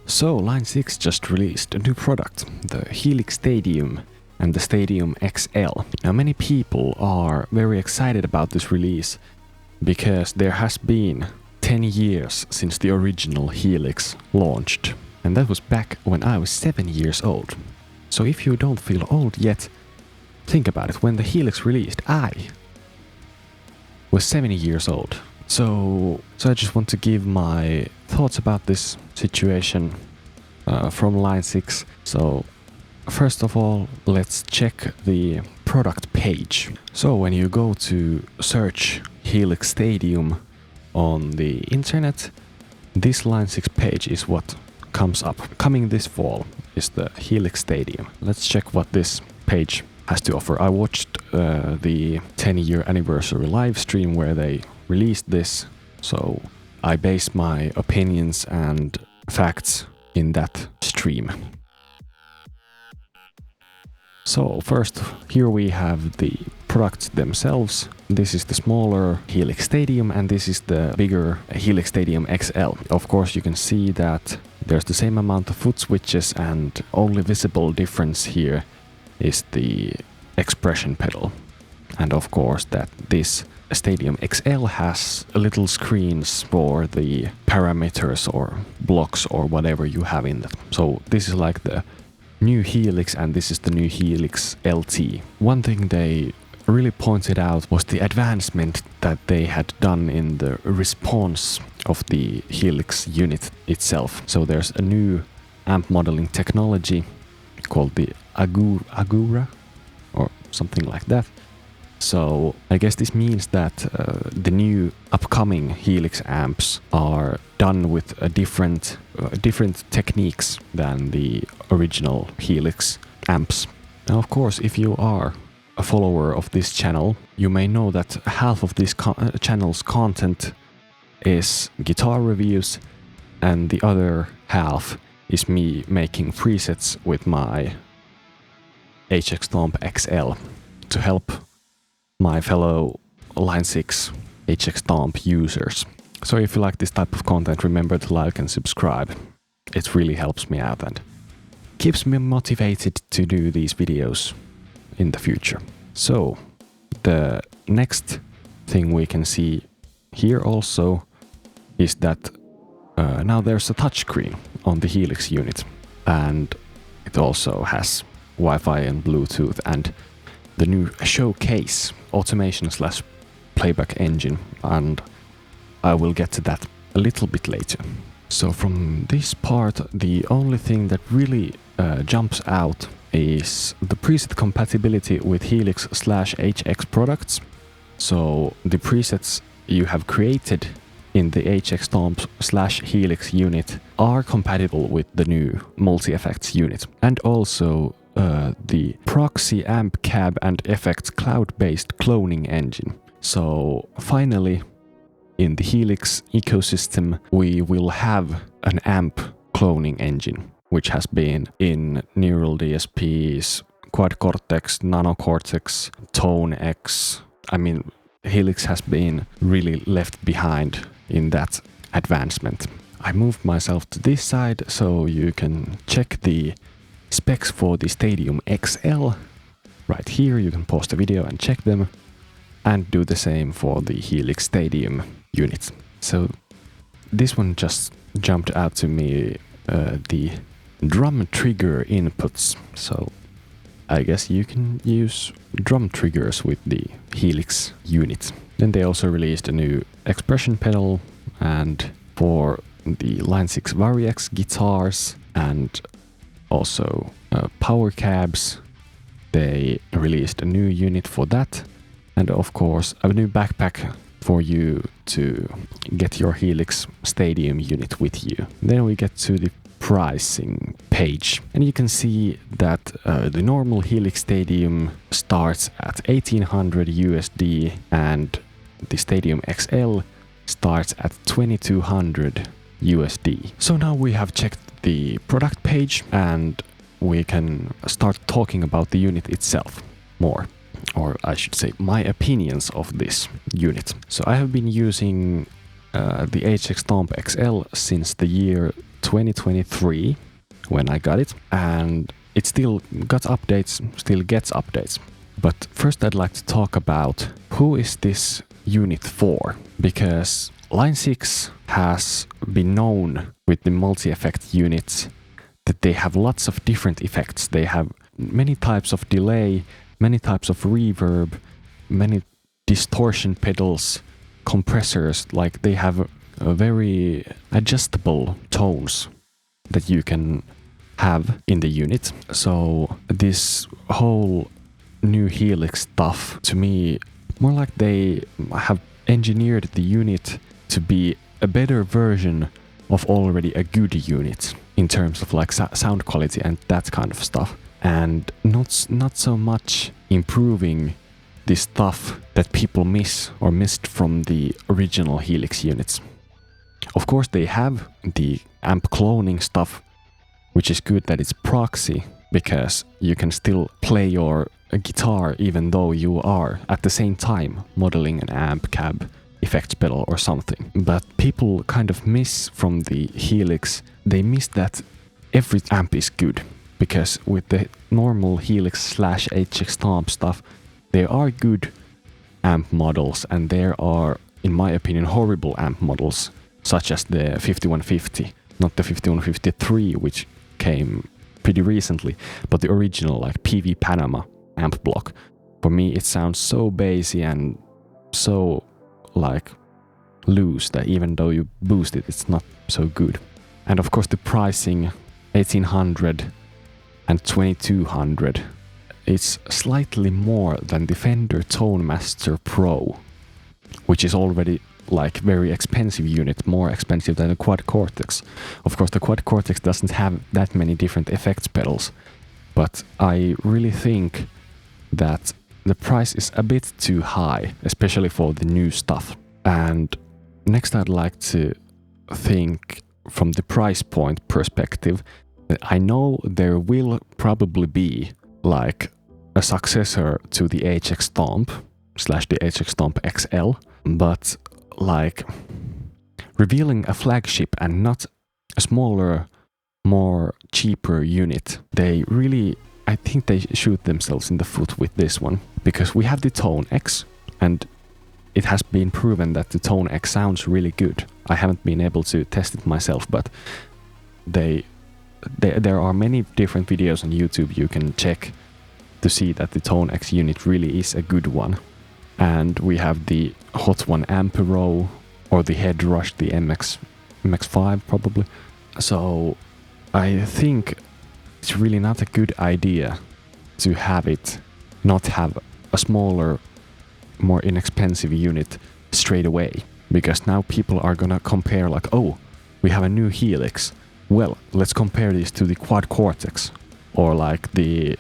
So, Line 6 just released a new product, the Helix Stadium and the Stadium XL. Now, many people are very excited about this release because there has been 10 years since the original Helix launched. And that was back when I was 7 years old. So if you don't feel old yet, think about it. When the Helix released, I was 70 years old. So I just want to give my thoughts about this situation from Line 6. So first of all, let's check the product page. So when you go to search Helix Stadium on the internet, this Line 6 page is what comes up. Coming this fall is the Helix Stadium. Let's check what this page has to offer. I watched the 10-year anniversary live stream where they released this, so I base my opinions and facts in that stream. So first, here we have the products themselves. This is the smaller Helix Stadium and this is the bigger Helix Stadium XL. Of course, you can see that there's the same amount of foot switches, and only visible difference here is the expression pedal. And of course that this Stadium XL has little screens for the parameters or blocks or whatever you have in it. So this is like the new Helix and this is the new Helix LT. One thing they really pointed out was the advancement that they had done in the response of the Helix unit itself. So there's a new amp modeling technology called the Agura or something like that. So I guess this means that the new upcoming Helix amps are done with a different techniques than the original Helix amps. Now, of course, if you are a follower of this channel, you may know that half of this channel's content is guitar reviews and the other half is me making presets with my HX Stomp XL to help my fellow Line 6 HX Stomp users. So if you like this type of content, remember to like and subscribe. It really helps me out and keeps me motivated to do these videos in the future. So the next thing we can see here also is that now there's a touchscreen on the Helix unit, and it also has Wi-Fi and Bluetooth and the new showcase automation / playback engine, and I will get to that a little bit later. So from this part, the only thing that really jumps out is the preset compatibility with Helix / HX products. So the presets you have created in the HX Stomp / Helix unit are compatible with the new multi-effects unit, and also the proxy amp cab and effects cloud-based cloning engine. So finally, in the Helix ecosystem, we will have an amp cloning engine, which has been in Neural DSP's Quad Cortex, Nano Cortex, Tone X. I mean, Helix has been really left behind in that advancement. I moved myself to this side so you can check the specs for the Stadium XL. Right here, you can pause the video and check them, and do the same for the Helix Stadium unit. So this one just jumped out to me, the drum trigger inputs. So I guess you can use drum triggers with the Helix unit. Then they also released a new expression pedal, and for the Line 6 Vari-X guitars and also power cabs, they released a new unit for that, and of course a new backpack for you to get your Helix Stadium unit with you. Then we get to the pricing page, and you can see that the normal Helix Stadium starts at $1,800 USD and the Stadium XL starts at $2,200 USD. So now we have checked the product page and we can start talking about the unit itself more, or I should say my opinions of this unit. So I have been using the HX Stomp XL since the year 2023 when I got it, and it still got updates, still gets updates. But first I'd like to talk about who is this unit for, because Line 6 has been known with the multi-effect units that they have lots of different effects. They have many types of delay, many types of reverb, many distortion pedals, compressors, like they have very adjustable tones that you can have in the unit. So this whole new Helix stuff, to me, more like they have engineered the unit to be a better version of already a good unit in terms of like sound quality and that kind of stuff, and not so much improving the stuff that people miss or missed from the original Helix units. Of course, they have the amp cloning stuff, which is good that it's proxy, because you can still play your guitar even though you are at the same time modeling an amp, cab, effects pedal or something. But people kind of miss from the Helix, they miss that every amp is good, because with the normal Helix / HX Stomp stuff, there are good amp models and there are, in my opinion, horrible amp models, such as the 5150, not the 5153, which came pretty recently, but the original like PV Panama amp block. For me, it sounds so bassy and so like loose that even though you boost it, it's not so good. And of course the pricing, 1800 and 2200, it's slightly more than the Fender Tone Master Pro, which is already like very expensive unit, more expensive than the Quad Cortex. Of course the Quad Cortex doesn't have that many different effects pedals, but I really think that the price is a bit too high, especially for the new stuff. And next I'd like to think from the price point perspective that I know there will probably be like a successor to the HX Stomp / the HX Stomp XL, but like revealing a flagship and not a smaller, more cheaper unit, they really, I think they shoot themselves in the foot with this one, because we have the Tone X and it has been proven that the Tone X sounds really good. I haven't been able to test it myself, but there are many different videos on YouTube you can check to see that the Tone X unit really is a good one. And we have the Hot One Ampero, or the Head Rush, the MX5 probably. So I think it's really not a good idea to have it not have a smaller, more inexpensive unit straight away, because now people are gonna compare like, oh, we have a new Helix, well, let's compare this to the Quad Cortex or like the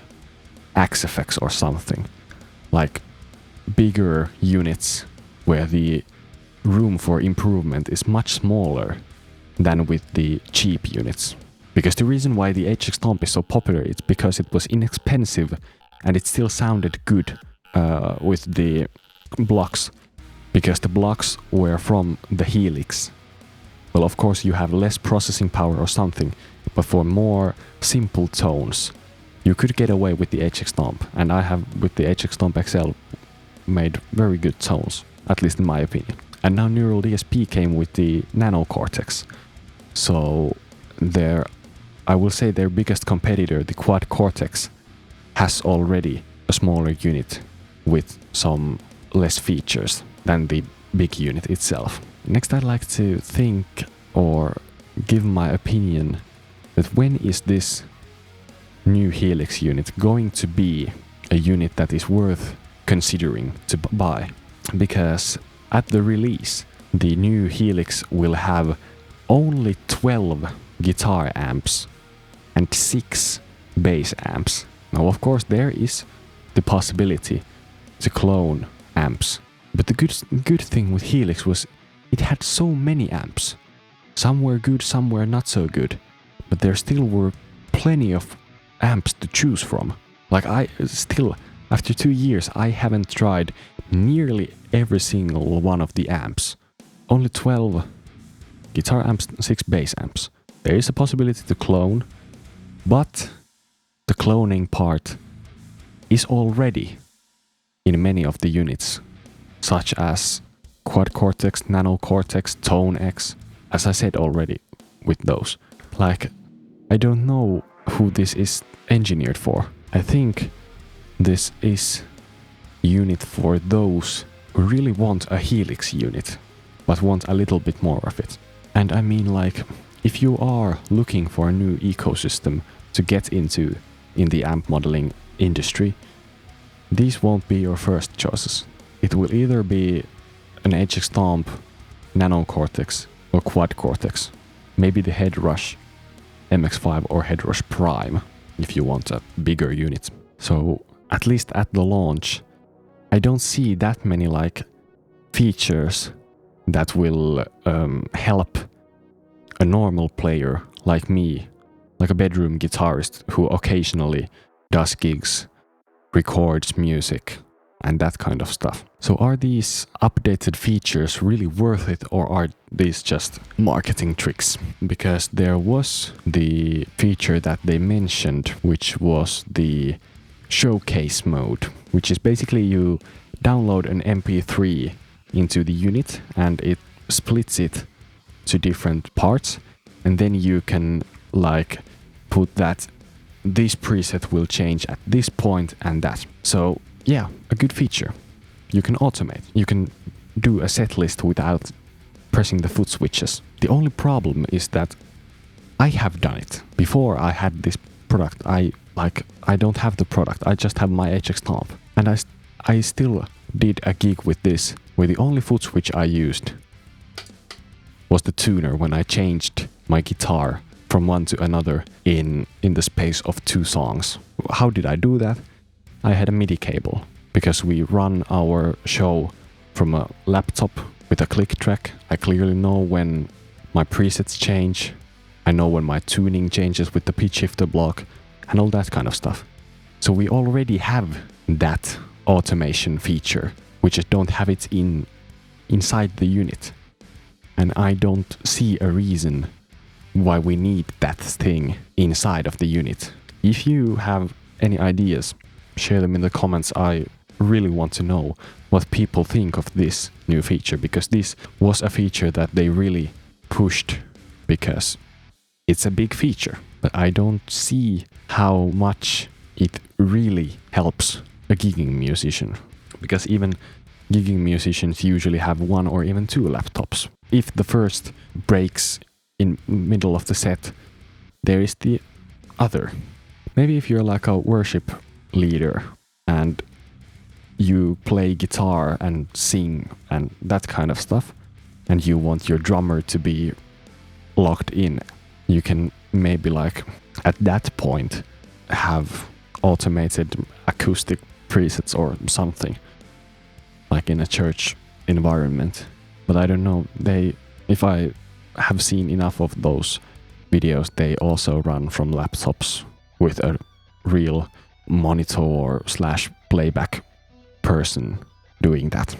Axe-FX or something, like bigger units where the room for improvement is much smaller than with the cheap units. Because the reason why the HX Stomp is so popular is because it was inexpensive and it still sounded good with the blocks, because the blocks were from the Helix. Well, of course you have less processing power or something, but for more simple tones you could get away with the HX Stomp, and I have with the HX Stomp XL made very good tones, at least in my opinion. And now Neural DSP came with the Nano Cortex, so I will say their biggest competitor, the Quad Cortex, has already a smaller unit with some less features than the big unit itself. Next I'd like to think or give my opinion that when is this new Helix unit going to be a unit that is worth considering to buy. Because at the release the new Helix will have only 12 guitar amps and 6 bass amps. Now of course there is the possibility to clone amps, but the good thing with Helix was it had so many amps. Some were good, some were not so good, but there still were plenty of amps to choose from. Like I still, after 2 years, I haven't tried nearly every single one of the amps. Only 12 guitar amps, 6 bass amps. There is a possibility to clone, but the cloning part is already in many of the units, such as Quad Cortex, Nano Cortex, Tone X, as I said already with those. Like, I don't know who this is engineered for. I think this is unit for those who really want a Helix unit, but want a little bit more of it. And I mean, like, if you are looking for a new ecosystem to get into in the amp modeling industry, these won't be your first choices. It will either be an HX Stomp, Nano Cortex, or Quad Cortex. Maybe the Headrush MX5 or Headrush Prime, if you want a bigger unit. So, at least at the launch, I don't see that many like features that will help a normal player like me, like a bedroom guitarist who occasionally does gigs, records music, and that kind of stuff. So are these updated features really worth it, or are these just marketing tricks? Because there was the feature that they mentioned, which was the showcase mode, which is basically you download an MP3 into the unit and it splits it to different parts, and then you can like put that this preset will change at this point and that. So yeah, a good feature. You can automate. You can do a set list without pressing the foot switches. The only problem is that I have done it. Before I had this product, I don't have the product. I just have my HX Stomp. And I still did a gig with this, where the only foot switch I used was the tuner when I changed my guitar from one to another in the space of 2 songs. How did I do that? I had a MIDI cable, because we run our show from a laptop with a click track. I clearly know when my presets change. I know when my tuning changes with the pitch shifter block and all that kind of stuff. So we already have that automation feature. We just don't have it inside the unit. And I don't see a reason why we need that thing inside of the unit. If you have any ideas, share them in the comments. I really want to know what people think of this new feature, because this was a feature that they really pushed because it's a big feature. But I don't see how much it really helps a gigging musician, because even gigging musicians usually have 1 or even 2 laptops. If the first breaks in middle of the set, there is the other. Maybe if you're like a worship leader and you play guitar and sing and that kind of stuff, and you want your drummer to be locked in, you can maybe like at that point have automated acoustic presets or something, like in a church environment. But I don't know, if I have seen enough of those videos, they also run from laptops with a real monitor / playback person doing that.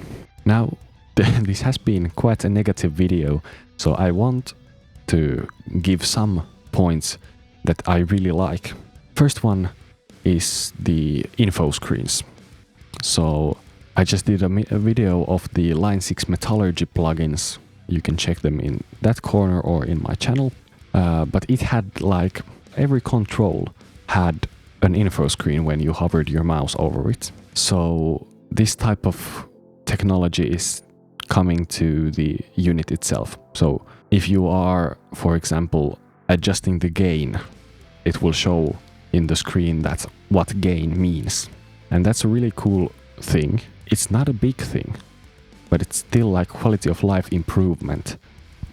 Now, this has been quite a negative video, so I want to give some points that I really like. First one is the info screens. So I just did a video of the Line 6 Metallurgy plugins. You can check them in that corner or in my channel. But it had like every control had an info screen when you hovered your mouse over it. So this type of technology is coming to the unit itself. So if you are, for example, adjusting the gain, it will show in the screen that's what gain means. And that's a really cool thing. It's not a big thing, but it's still like quality of life improvement,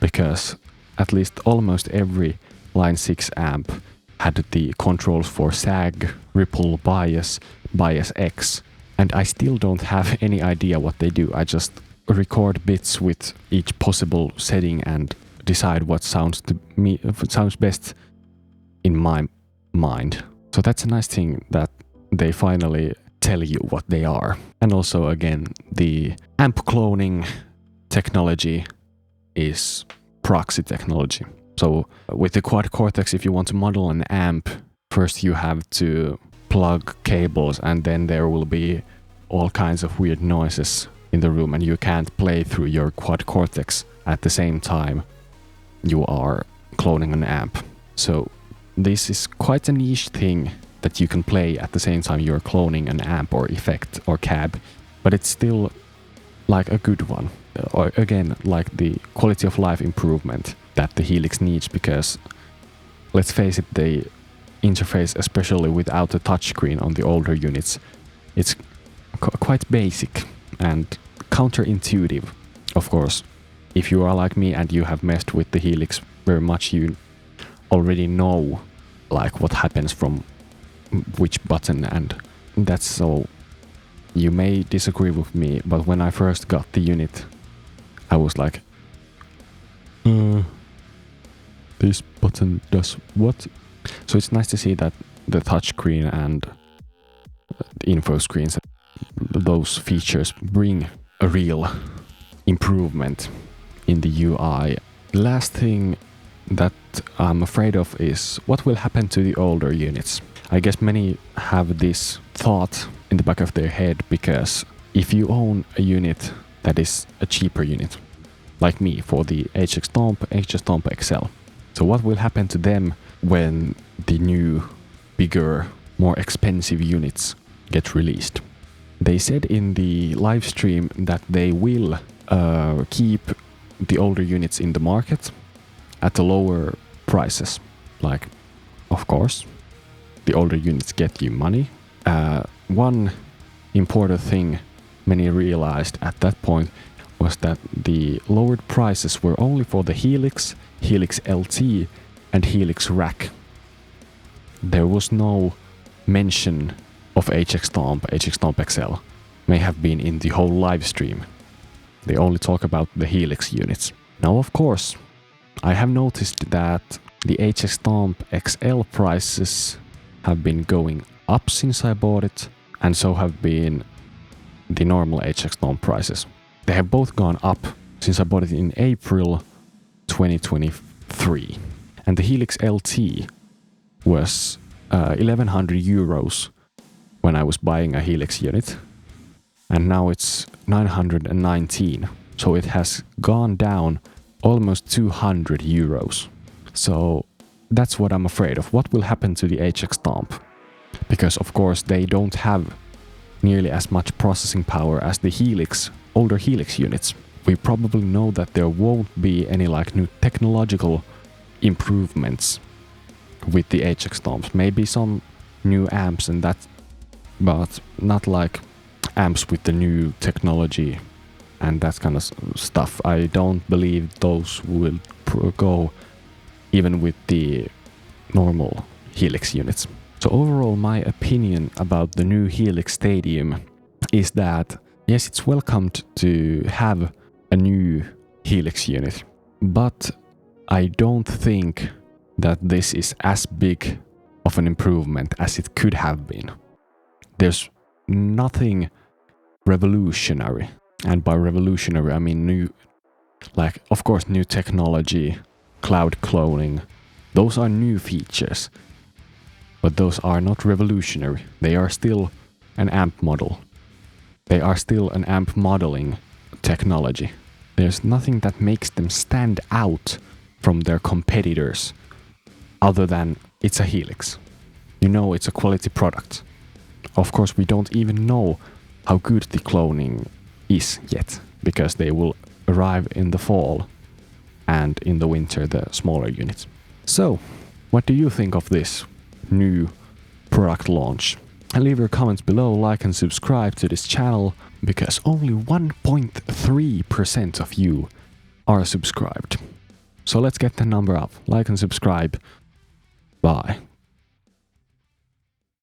because at least almost every Line 6 amp had the controls for sag, ripple, bias, bias X, and I still don't have any idea what they do. I just record bits with each possible setting and decide what sounds best in my mind. So that's a nice thing that they finally tell you what they are. And also, again, the amp cloning technology is proxy technology. So with the quad cortex, if you want to model an amp, first you have to plug cables, and then there will be all kinds of weird noises in the room, and you can't play through your quad cortex at the same time you are cloning an amp. So this is quite a niche thing that you can play at the same time you're cloning an amp or effect or cab, but it's still like a good one. Or again, like the quality of life improvement that the Helix needs, because let's face it, the interface, especially without a touchscreen on the older units, it's quite basic and counterintuitive. Of course, if you are like me and you have messed with the Helix very much, you already know like what happens from which button, and that's so. You may disagree with me, but when I first got the unit, I was like, this button does what? So it's nice to see that the touchscreen and the info screens, those features bring a real improvement in the UI. The last thing that I'm afraid of is what will happen to the older units. I guess many have this thought in the back of their head, because if you own a unit that is a cheaper unit, like me for the HX Stomp XL, so what will happen to them when the new, bigger, more expensive units get released? They said in the live stream that they will keep the older units in the market at the lower prices. Like, of course, the older units get you money. One important thing many realized at that point was that the lowered prices were only for the Helix, Helix LT, and Helix Rack. There was no mention of HX Stomp XL. May have been in the whole live stream. They only talk about the Helix units. Now, of course, I have noticed that the HX Stomp XL prices have been going up since I bought it, and so have been the normal HX Stomp prices. They have both gone up since I bought it in April 2023. And the Helix LT was 1100 euros when I was buying a Helix unit, and now it's 919. So it has gone down almost 200 euros. So that's what I'm afraid of. What will happen to the HX Stomp? Because of course they don't have nearly as much processing power as the Helix, older Helix units. We probably know that there won't be any like new technological improvements with the HX Stomps. Maybe some new amps and that, but not like amps with the new technology and that kind of stuff. I don't believe those will go even with the normal Helix units. So overall, my opinion about the new Helix Stadium is that yes, it's welcomed to have a new Helix unit, but I don't think that this is as big of an improvement as it could have been. There's nothing revolutionary, and by revolutionary I mean new, like of course new technology, cloud cloning, those are new features, but those are not revolutionary. They are still an amp model. They are still an amp modeling technology. There's nothing that makes them stand out from their competitors other than it's a Helix. You know it's a quality product. Of course, we don't even know how good the cloning is yet, because they will arrive in the fall and in the winter the smaller units. So, what do you think of this new product launch? And leave your comments below, like and subscribe to this channel, because only 1.3% of you are subscribed. So let's get the number up. Like and subscribe. Bye.